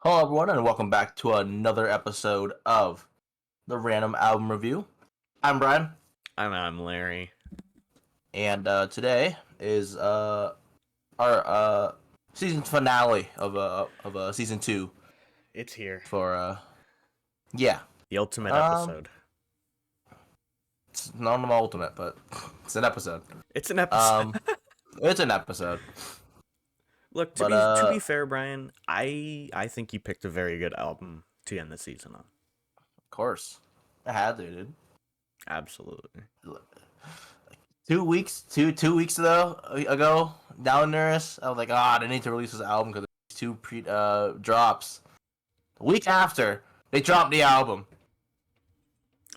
Hello, everyone, and welcome back to another episode of the Random Album Review. I'm Brian, I'm Larry. and today is our season finale of season 2 It's here. for yeah. The ultimate Um, episode. It's not an ultimate, but it's an episode. It's an episode. It's an episode. Look, to be fair, Brian, I think you picked a very good album to end the season on. Of course, I had to, dude. Absolutely. 2 weeks, two weeks ago, down there, I was like, they need to release this album because there's two drops. The week after, they dropped the album.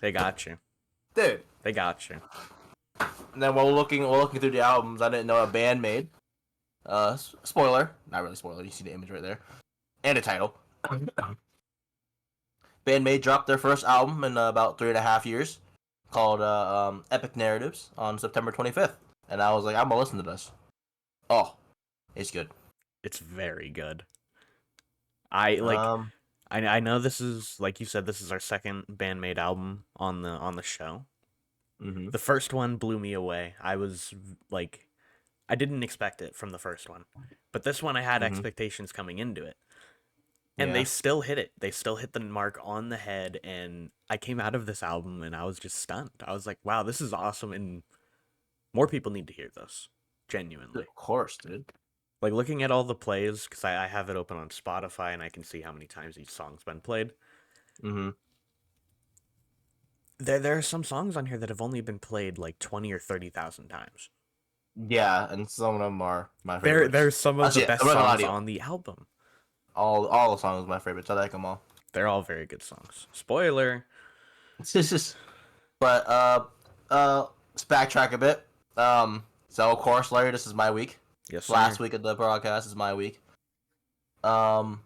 They got you. Dude. They got you. And then while looking through the albums, I didn't know a Band-Maid. Spoiler. Not really spoiler, you see the image right there. And the title. Band-Maid dropped their first album in about 3.5 years, called Epic Narratives, on September 25th. And I was like, I'm gonna listen to this. Oh, it's good. It's very good. I know this is, like you said, this is our second Band-Maid album on the show. Mm-hmm. The first one blew me away. I was like, I didn't expect it from the first one, but this one I had expectations coming into it, and they still hit it. They still hit the mark on the head, and I came out of this album and I was just stunned. I was like, wow, this is awesome, and more people need to hear this. Genuinely. Of course, dude. Like, looking at all the plays, because I have it open on Spotify and I can see how many times each song's been played. Mm-hmm. There are some songs on here that have only been played like 20 or 30,000 times. Yeah, and some of them are my favorites. There's some of the best songs on the album. All the songs are my favorites. I like them all. They're all very good songs. Spoiler. But let's backtrack a bit. So of course, Larry, this is my week. Yes, sir. Last week of the broadcast is my week. To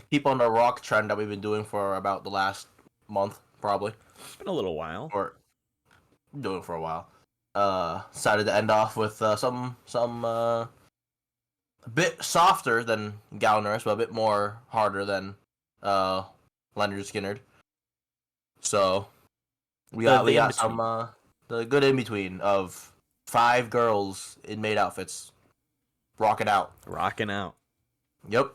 keep on the rock trend that we've been doing for about the last month, probably. It's been a little while. Or doing it for a while. Decided to end off with some a bit softer than Gallner's, but a bit more harder than Leonard Skinner. So we got some the good in between of 5 girls in maid outfits rocking out. Yep.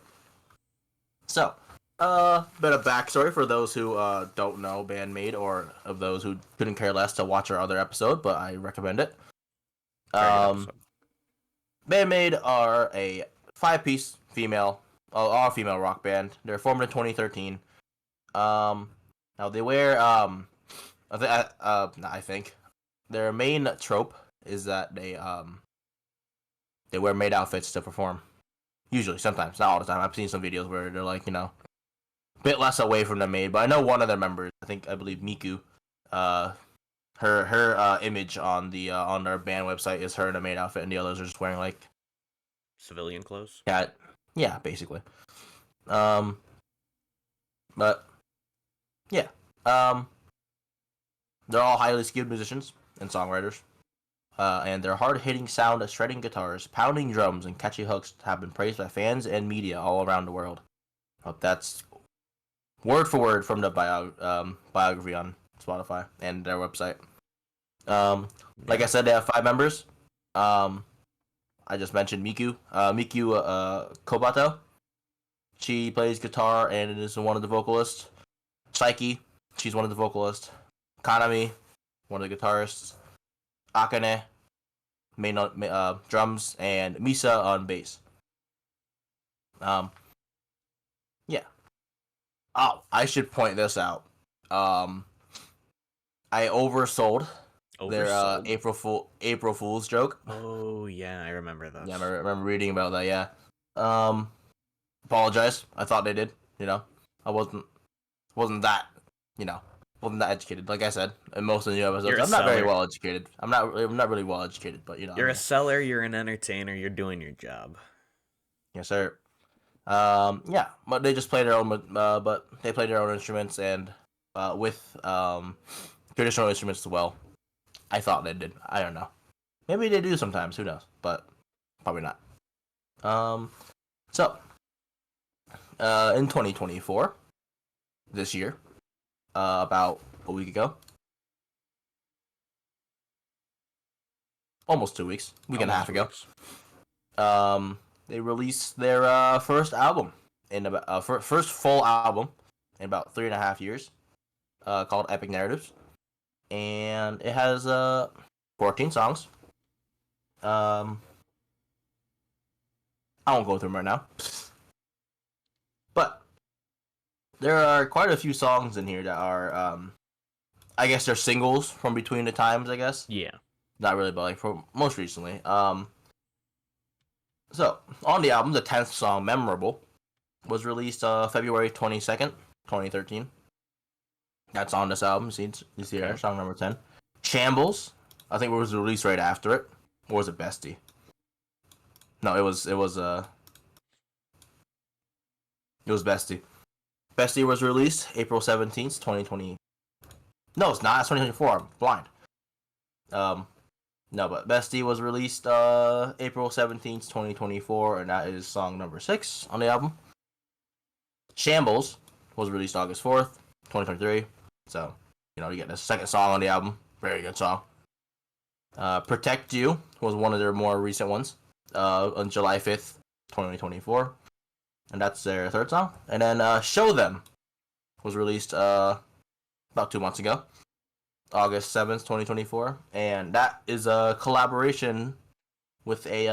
So, bit of backstory for those who don't know Band-Maid, or of those who couldn't care less to watch our other episode, but I recommend it. Band-Maid are a 5-piece all female rock band. They're formed in 2013. Now they wear I think their main trope is that they wear maid outfits to perform. Usually, sometimes, not all the time. I've seen some videos where they're like, a bit less away from the maid. But I know one of their members, I believe Miku, her image on their band website is her in a maid outfit, and the others are just wearing like civilian clothes. Yeah, basically. But yeah, they're all highly skilled musicians and songwriters. And their hard-hitting sound of shredding guitars, pounding drums, and catchy hooks have been praised by fans and media all around the world. That's word for word from the biography on Spotify and their website. Like I said, they have 5 members. I just mentioned Miku Kobato. She plays guitar and is one of the vocalists. Saiki, she's one of the vocalists. Kanami, one of the guitarists. Akane, main drums, and Misa on bass. Yeah. Oh, I should point this out. I oversold their April Fool's joke. Oh yeah, I remember that. Yeah, I remember reading about that. Yeah. Apologize. I thought they did. I wasn't that. Wasn't that educated. Like I said in most of the new episodes, I'm not very well educated. I'm not really well educated, but you're a seller. You're an entertainer. You're doing your job. Yes, sir. Yeah, but they just play their own. But they play their own instruments and with traditional instruments as well. I thought they did. I don't know. Maybe they do sometimes. Who knows? But probably not. So in 2024, this year, about a week ago, almost 2 weeks, week and a half ago. They released their first album in about first full album in about 3.5 years, called Epic Narratives, and it has 14 songs. I won't go through them right now, but there are quite a few songs in here that are, I guess they're singles from between the times. I guess. Yeah. Not really, but like for most recently. So on the album, the 10th song, "Memorable," was released February 22nd, 2013. That's on this album. You see there, song number 10. "Shambles," I think it was released right after it. Or was it "Bestie"? No, it was "Bestie." "Bestie" was released April 17th, 2020. No, it's not. It's 2024. I'm blind. No, but "Bestie" was released April 17th, 2024, and that is song number 6 on the album. "Shambles" was released August 4th, 2023. So, you get the second song on the album. Very good song. "Protect You" was one of their more recent ones, on July 5th, 2024. And that's their third song. And then "Show Them" was released about 2 months ago, August 7th, 2024. And that is a collaboration with a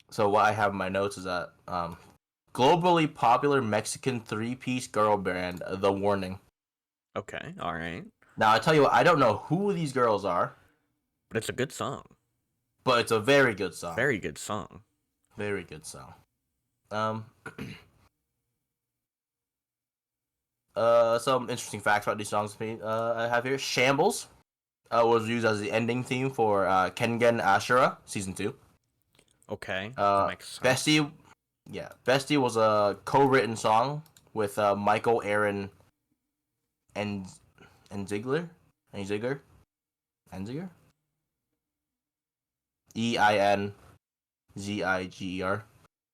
so what I have in my notes is that globally popular Mexican 3-piece girl band, The Warning. Okay, all right. Now I tell you what, I don't know who these girls are, but it's a good song. But it's a very good song. Very good song. Very good song. Some interesting facts about these songs I have here. "Shambles" was used as the ending theme for Kengen Ashura Season 2. Okay. "Bestie," "Bestie" was a co-written song with Michael Aaron and Ziegler. Einziger? Einziger?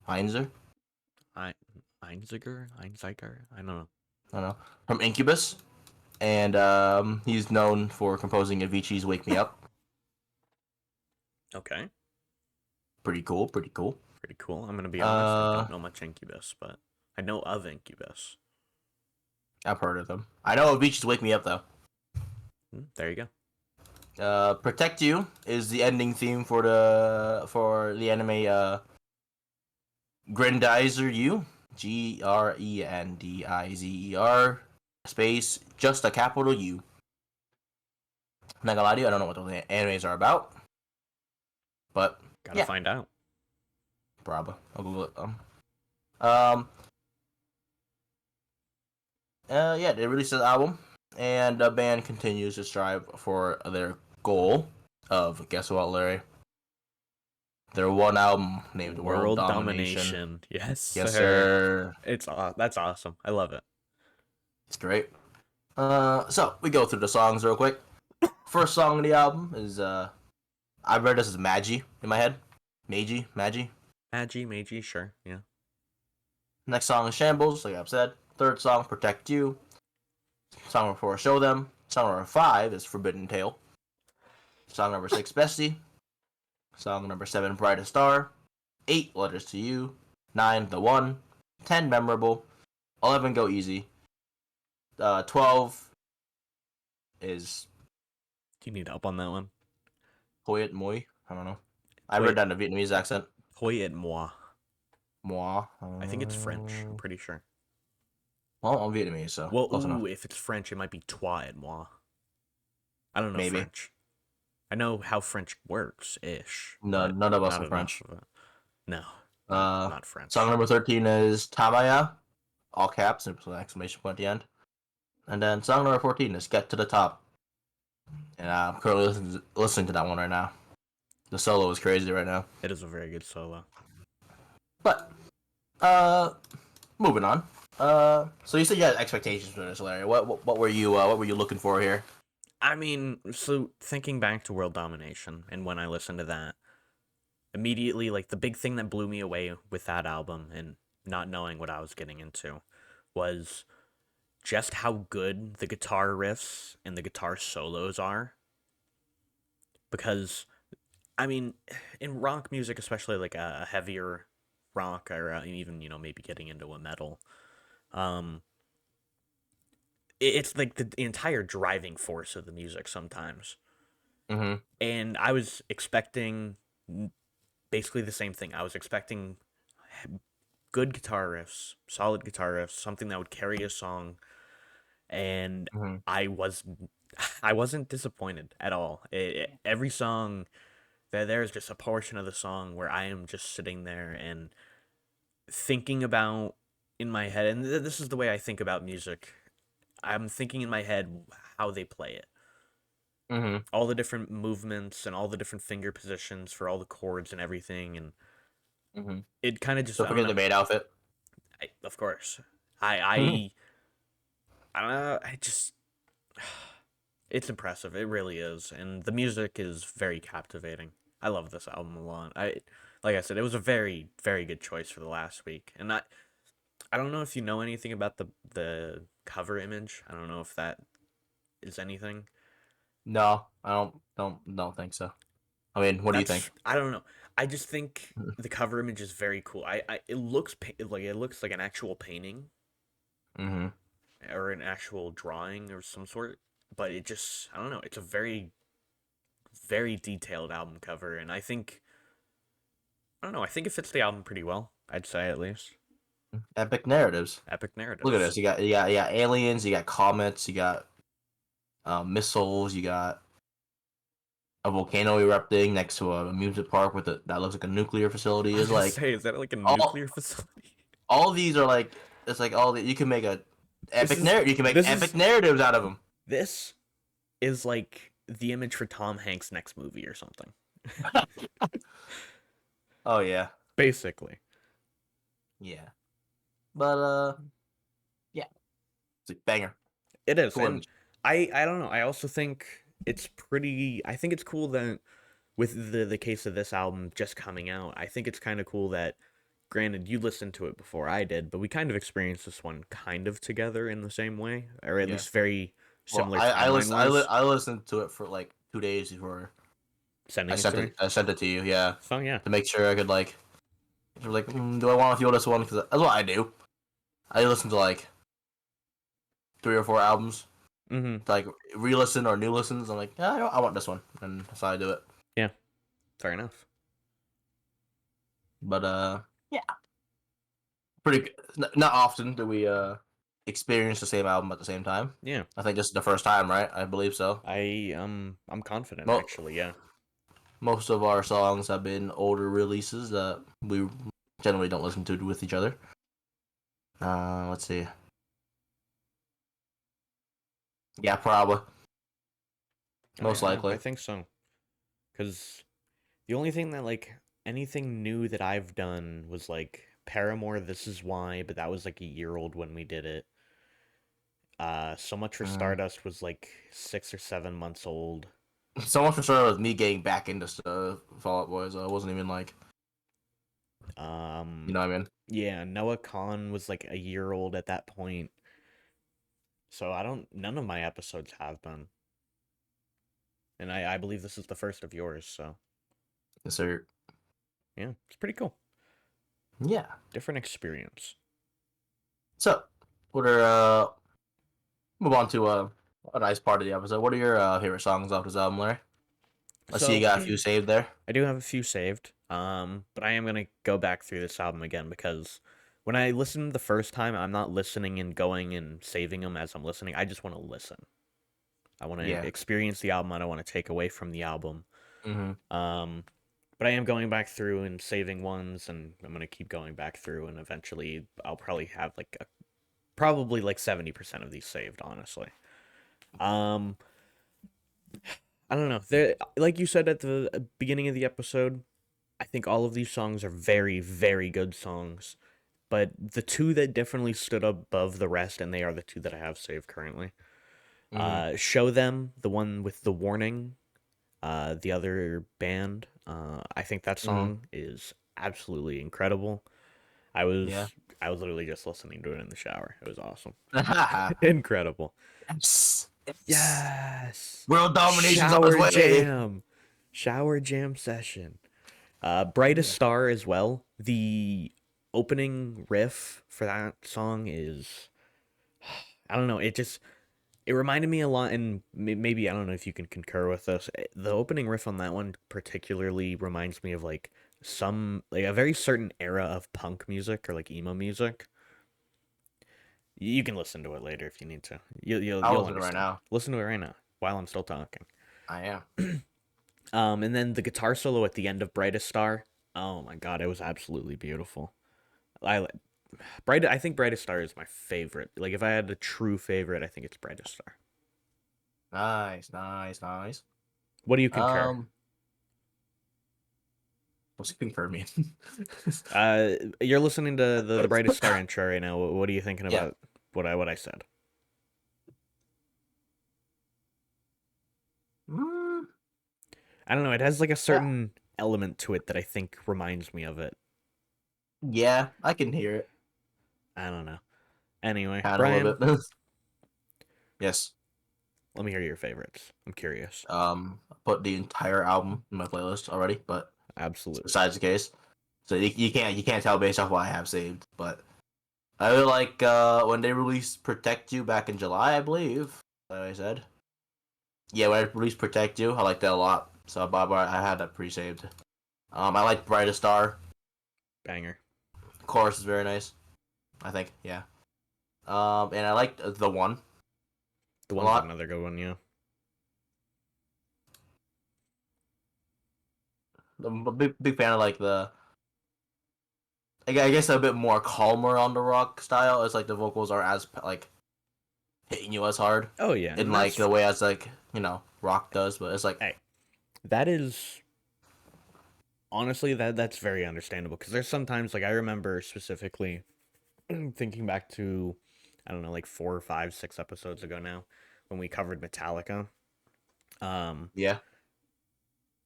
Heinzer? Einziger? I don't know. From Incubus. And he's known for composing Avicii's "Wake Me Up." Okay. Pretty cool. I'm going to be honest, I don't know much Incubus, but I know of Incubus. I've heard of them. I know Avicii's "Wake Me Up," though. There you go. "Protect You" is the ending theme for the anime Grendizer U. Grendizer space just a capital U. I'm not gonna lie to you, I don't know what those animes are about, but gotta find out. Bravo. I'll Google it. They released this album, and the band continues to strive for their goal of, guess what, Larry? Their one album named World Domination. Yes, sir. That's awesome. I love it. It's great. So we go through the songs real quick. First song of the album is I read this as Magi in my head. Magi. Magi, sure, yeah. Next song is "Shambles," like I've said. Third song, "Protect You." Song number 4, "Show Them." Song number 5 is "Forbidden Tale." Song number 6, "Bestie." Song number 7, "Brightest Star." 8, "Letters to You." 9, "The One." 10, "Memorable." 11, "Go Easy." 12 is... Do you need help on that one? Hoi et moi? I don't know. I read that in a Vietnamese accent. Hoi et moi. Moi? I think it's French. I'm pretty sure. Well, I'm Vietnamese, so close enough. If it's French, it might be toi et moi. I don't know Maybe. French. I know how French works, ish. No, none of us are French. No, not French. Song number 13 is "Tamaya," all caps, and an exclamation point at the end. And then song number 14 is "Get to the Top." And I'm currently listening to that one right now. The solo is crazy right now. It is a very good solo. But, moving on. So you said you had expectations for this, Larry. What were you looking for here? I mean, so thinking back to World Domination, and when I listened to that, immediately, like, the big thing that blew me away with that album, and not knowing what I was getting into, was just how good the guitar riffs and the guitar solos are. Because, I mean, in rock music, especially like a heavier rock, or even, maybe getting into a metal, um, it's like the entire driving force of the music sometimes. Mm-hmm. And I was expecting basically the same thing. I was expecting good guitar riffs, solid guitar riffs, something that would carry a song, and Mm-hmm. I was I wasn't disappointed at all. Every song, there's just a portion of the song where I am just sitting there and thinking about in my head, and this is the way I think about music. I'm thinking in my head how they play it, Mm-hmm. all the different movements and all the different finger positions for all the chords and everything, and Mm-hmm. it kind of just, Don't I don't forget the know. maid outfit. Of course, I I don't know. I just it's impressive. It really is, and the music is very captivating. I love this album a lot. Like I said, it was a very very good choice for the last week, and I don't know if you know anything about the cover image. I don't know if that is anything. No, I don't think so. I mean, what do you think? I don't know. I just think the cover image is very cool. It looks like it looks like an actual painting Mm-hmm. or an actual drawing or some sort, but it just, I don't know. It's a very very detailed album cover, and I don't know. I think it fits the album pretty well. I'd say at least. Epic narratives. Epic Look at narratives. this. You got aliens. You got comets. You got missiles. You got a volcano erupting next to a amusement park with that looks like a nuclear facility. I was Is gonna like say, is that like a all nuclear facility? all of these are like it's like all the, you can make a This epic is narrative. You can make this epic is narratives out of them. this is like the image for Tom Hanks' next movie or something. Oh yeah, Basically, yeah. But yeah, it's a banger. it is, Cool and image. I don't know. I also think it's pretty. I think it's cool that with the case of this album just coming out, I think it's kind of cool that. Granted, you listened to it before I did, but we kind of experienced this one kind of together in the same way, or at Yeah. least very Well, similar timeline wise. I listened to it for like 2 days before Sending it to me. I sent it to you. Yeah, So yeah, to make sure I could like do I want to feel this one? Because that's what I do. I listen to like 3 or 4 albums, mm-hmm. to, like re-listen or new listens. I'm like, yeah, I want this one, and that's how I do it. Yeah, fair enough. But yeah, pretty good. Not often do we experience the same album at the same time. Yeah, I think this is the first time, right? I believe so. I'm confident Mo- actually. Yeah, Most of our songs have been older releases that we generally don't listen to with each other. Let's see. Yeah, probably. Most I likely. think so. Because the only thing that like anything new that I've done was like Paramore. This is why, but that was like a year old when we did it. So much for Mm. Stardust was like 6 or 7 months old. So much for sure with me getting back into Fall Out Boys. I wasn't even like, you Um, know what I mean? yeah, Noah Khan was like a year old at that point. So none of my episodes have been. And I believe this is the first of yours, so So yeah, it's pretty cool. yeah. Different experience. So, what are move on to a nice part of the episode. What are your favorite songs off this album, Larry? I see you So got a few saved there. I do have a few saved. But I am gonna go back through this album again because when I listened the first time, I'm not listening and going and saving them as I'm listening. I just want to listen. I want to Yeah. experience the album. I don't want to take away from the album. Mm-hmm. Um, but I am going back through and saving ones, and I'm gonna keep going back through, and eventually I'll probably have probably like 70% of these saved. Honestly, um, I don't know. Like you said at the beginning of the episode, I think all of these songs are very, very good songs. But the two that definitely stood above the rest, and they are the two that I have saved currently. Mm-hmm. Show Them, the one with the warning, the other band. I think that Mm-hmm. song is absolutely incredible. Yeah. I was literally just listening to it in the shower. It was awesome. Incredible. Yes. Yes. Yes. World domination's on its Shower way. jam. Shower jam session. Brightest Yeah. Star as well. The opening riff for that song is, I don't know, it reminded me a lot, and maybe I don't know if you can concur with this. The opening riff on that one particularly reminds me of like like a very certain era of punk music or like emo music. You can listen to it later if you need to. I'll You'll listen to it right understand. now. Listen to it right now while I'm still talking. I am. And then the guitar solo at the end of Brightest Star. Oh my god, it was absolutely beautiful. I I think Brightest Star is my favorite. Like if I had a true favorite, I think it's Brightest Star. Nice, nice, nice. What do you concur? What's it for me? You're listening to the Brightest Star intro right now. What are you thinking Yeah. about what I said? Mm, I don't know. It has like a certain element to it that I think reminds me of it. yeah, I can hear it. I don't know. Anyway, Kind of a Brian, little bit. Yes. let me hear your favorites. I'm curious. I put the entire album in my playlist already, but Absolutely. besides the case. So you can't tell based off what I have saved, but I really like when they released Protect You back in July, I believe. That I said. Yeah, when I released Protect You, I liked that a lot. So I had that pre-saved. I like Brightest Star. Banger. Chorus is very nice. I think, yeah. And I liked the one. The A one's lot. another good one, yeah. I'm a big fan of like the. I guess a bit more calmer on the rock style. It's like the vocals are as like hitting you as hard Oh yeah, in and like that's the way as like rock does, but it's like hey, that is honestly that's very understandable because there's sometimes like I remember specifically thinking back to I don't know like 4 or 5, 6 episodes ago now when we covered Metallica. Um, yeah,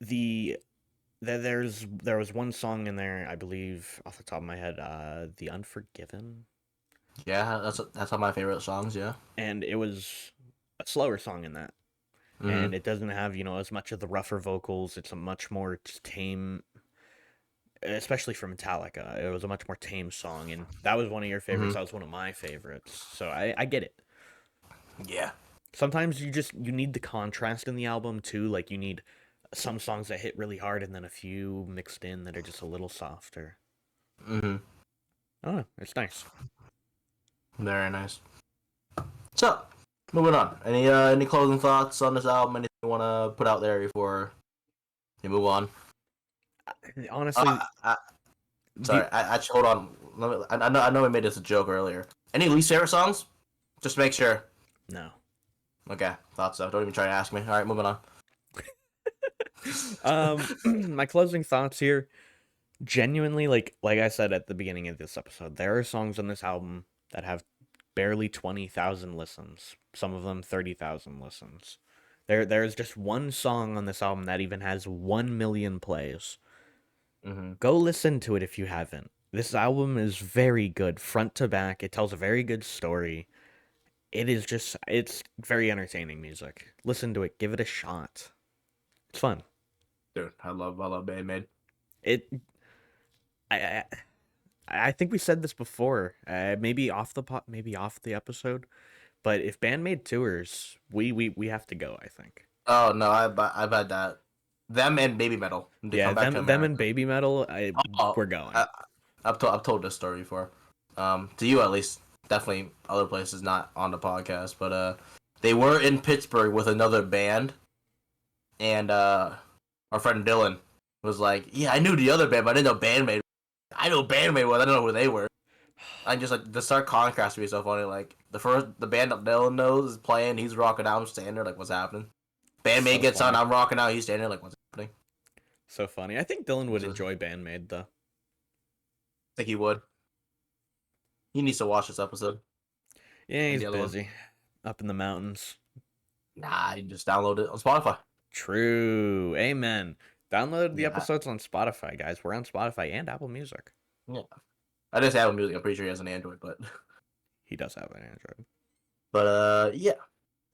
the there was one song in there I believe off the top of my head, The Unforgiven, yeah. That's one of my favorite songs. Yeah. and it was a slower song in that. Mm-hmm. And it doesn't have, as much of the rougher vocals. It's a much more tame, especially for Metallica. It was a much more tame song, and that was one of your favorites. Mm-hmm. That was one of my favorites. So I get it. Yeah. Sometimes you need the contrast in the album too. Like you need some songs that hit really hard, and then a few mixed in that are just a little softer. Mm-hmm. I don't know. It's nice. Very nice. So, moving on. Any closing thoughts on this album? Anything you want to put out there before you move on? Honestly, Sorry. the Actually, hold on. I know we made this a joke earlier. Any least favorite songs? Just make sure. no. Okay, thought so. Don't even try to ask me. All right, moving on. My closing thoughts here. Genuinely, like I said at the beginning of this episode, there are songs on this album that have barely 20,000 listens. Some of them 30,000 listens. There's just one song on this album that even has 1 million plays. Mm-hmm. Go listen to it if you haven't. This album is very good, front to back. It tells a very good story. It's very entertaining music. Listen to it, give it a shot. It's fun. Dude, I love Band-Maid. It I I think we said this before, maybe maybe off the episode, but if Band-Maid tours, we have to go, I think. Oh no, I've had that. Them and Baby Metal. They Yeah, come back to them and America. Baby Metal, Oh, we're going. I've told this story before. To you at least. Definitely other places not on the podcast, but they were in Pittsburgh with another band, and our friend Dylan was like, "Yeah, I knew the other band, but I didn't know Band-Maid. I know Band-Maid was. I didn't know who they were." I just like the stark contrast would be so funny. Like the band that Dylan knows is playing, he's rocking out, I'm standing there like, "What's happening?" Band-Maid So gets on, funny. I'm rocking out, he's standing there like, "What's happening?" So funny. I think Dylan would So, I enjoy Band-Maid though. think he would. He needs to watch this episode Yeah, and he's the other one. busy. Up in the mountains. Nah, you just download it on Spotify. True. Amen. Download the Yeah, episodes on Spotify, guys. We're on Spotify and Apple Music. yeah. I didn't say Apple Music. I'm pretty sure he has an Android, but He does have an Android. yeah.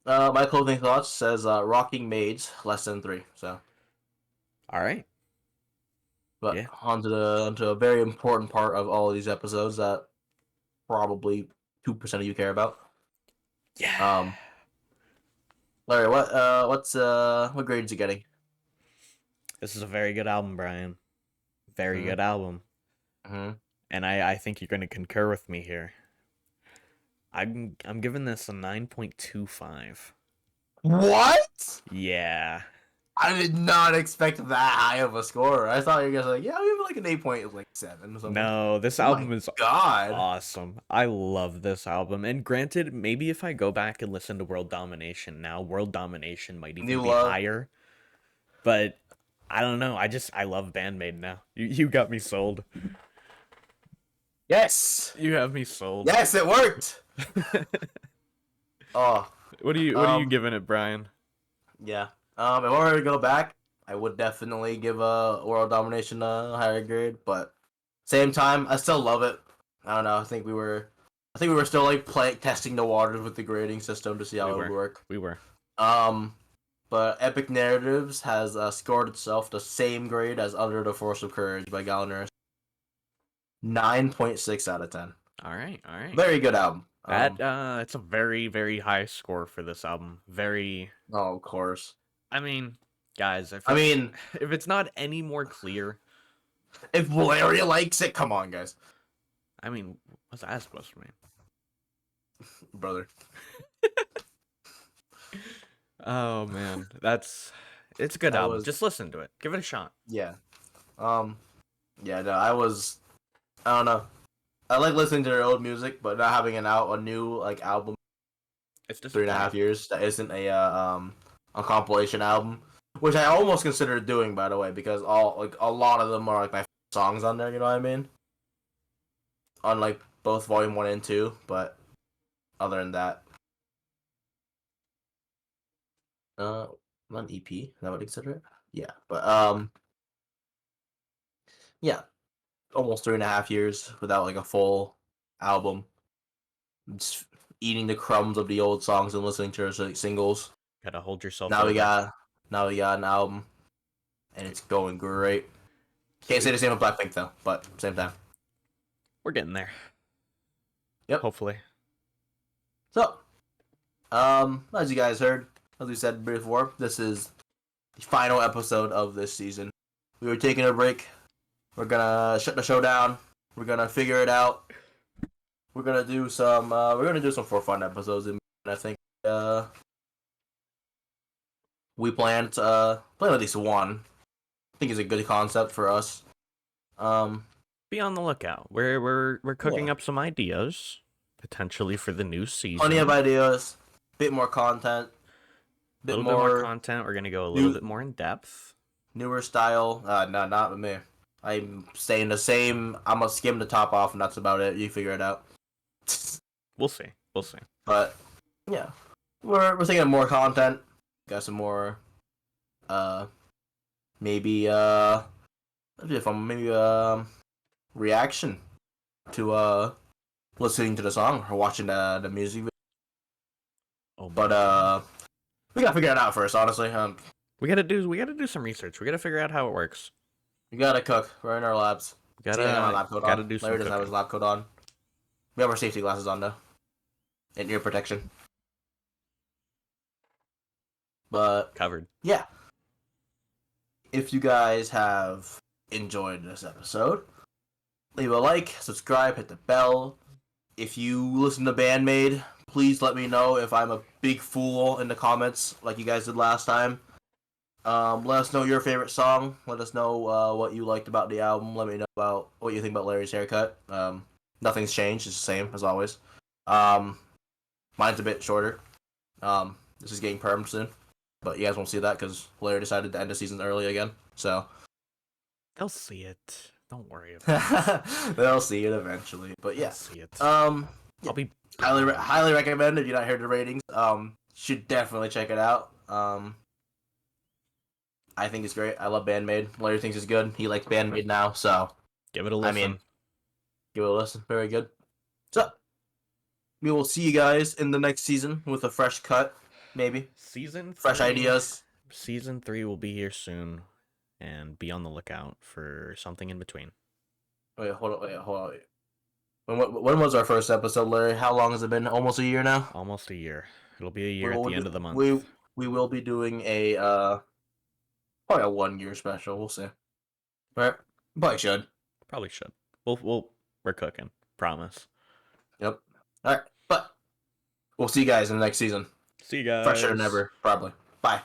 My clothing thoughts says rocking maids less than 3. So, All right. but Yeah. onto a very important part of all of these episodes that probably 2% of you care about. Yeah. Larry, what grades you getting? This is a very good album, Brian. Very Mm-hmm. good album. Mm-hmm. And I think you're going to concur with me here. I'm giving this a 9.25. What? Yeah. I did not expect that high of a score. I thought you guys were like, yeah, we have like an 8.7 or something. No, this Oh album my is god. awesome. I love this album. And granted, maybe if I go back and listen to World Domination now, World Domination might even New be love. higher. But I don't know. I love Band-Maid now. You got me sold. Yes. You have me sold. Yes, it worked. Oh. What are you giving it, Brian? Yeah. If I were to go back, I would definitely give World Domination a higher grade, but same time, I still love it. I don't know. I think we were still like testing the waters with the grading system to see how it would work. We were. But Epic Narratives has scored itself the same grade as Under the Force of Courage by Gallagher. 9.6 out of 10. All right. Very good album. It's a very, very high score for this album. Very. Oh, of course. I mean, guys, if it's not any more clear, if Larry likes it, come on, guys. I mean, what's that supposed to mean, brother? Oh man, it's a good album. Just listen to it. Give it a shot. Yeah. Yeah. No, I don't know. I like listening to their old music, but not having a new like album. It's just 3.5 years. That isn't a compilation album, which I almost considered doing, by the way, because a lot of them are like my songs on there. You know what I mean? On like both Volume 1 and 2, but other than that, not an EP. Is that what you consider it? Yeah, but yeah, almost 3.5 years without like a full album. Just eating the crumbs of the old songs and listening to their singles. Gotta hold yourself. Now we got an album, and it's going great. Can't say the same with Blackpink though, but same time. We're getting there. Yep. Hopefully. So, as you guys heard, as we said before, this is the final episode of this season. We were taking a break. We're gonna shut the show down. We're gonna figure it out. We're gonna do some for fun episodes, and I think we plan to plan at least one. I think it's a good concept for us. Be on the lookout. We're cooking up some ideas potentially for the new season. Plenty of ideas, bit more content, a little bit more content. We're gonna go a little bit more in depth. Newer style. No, not with me. I'm staying the same. I'm gonna skim the top off, and that's about it. You figure it out. We'll see. But yeah, we're thinking of more content. Got some more. Maybe reaction to listening to the song or watching the music video. Oh, but we gotta figure it out first, honestly. We gotta do some research. We gotta figure out how it works. We gotta cook. We're in our labs. Gotta do some. Larry doesn't have his lab coat on. We have our safety glasses on though, and ear protection. But covered. Yeah. If you guys have enjoyed this episode, leave a like, subscribe, hit the bell. If you listen to Band-Maid, please let me know if I'm a big fool in the comments like you guys did last time. Let us know your favorite song. Let us know what you liked about the album. Let me know about what you think about Larry's haircut. Nothing's changed. It's the same as always. Mine's a bit shorter. This is getting permed soon. But you guys won't see that because Larry decided to end the season early again. So they'll see it. Don't worry about it. They'll see it eventually. But yeah. They'll see it. I'll be highly recommend if you not heard the ratings. Should definitely check it out. I think it's great. I love Band-Maid. Larry thinks it's good. He likes Band-Maid now, so give it a listen. I mean, give it a listen. Very good. So we will see you guys in the next season with a fresh cut, maybe Season fresh 3. ideas. Season 3 will be here soon, and be on the lookout for something in between. Wait, hold on. Wait, hold on. Wait. When was our first episode, Larry? How long has it been? Almost a year now. Almost a year. It'll be a year We at will the end do, of the month. we will be doing a probably a 1 year special. We'll see. Right? Probably should. Probably should. We're cooking. Promise. Yep. All right, but we'll see you guys in the next season. See you Fresher than guys. ever, probably. Bye.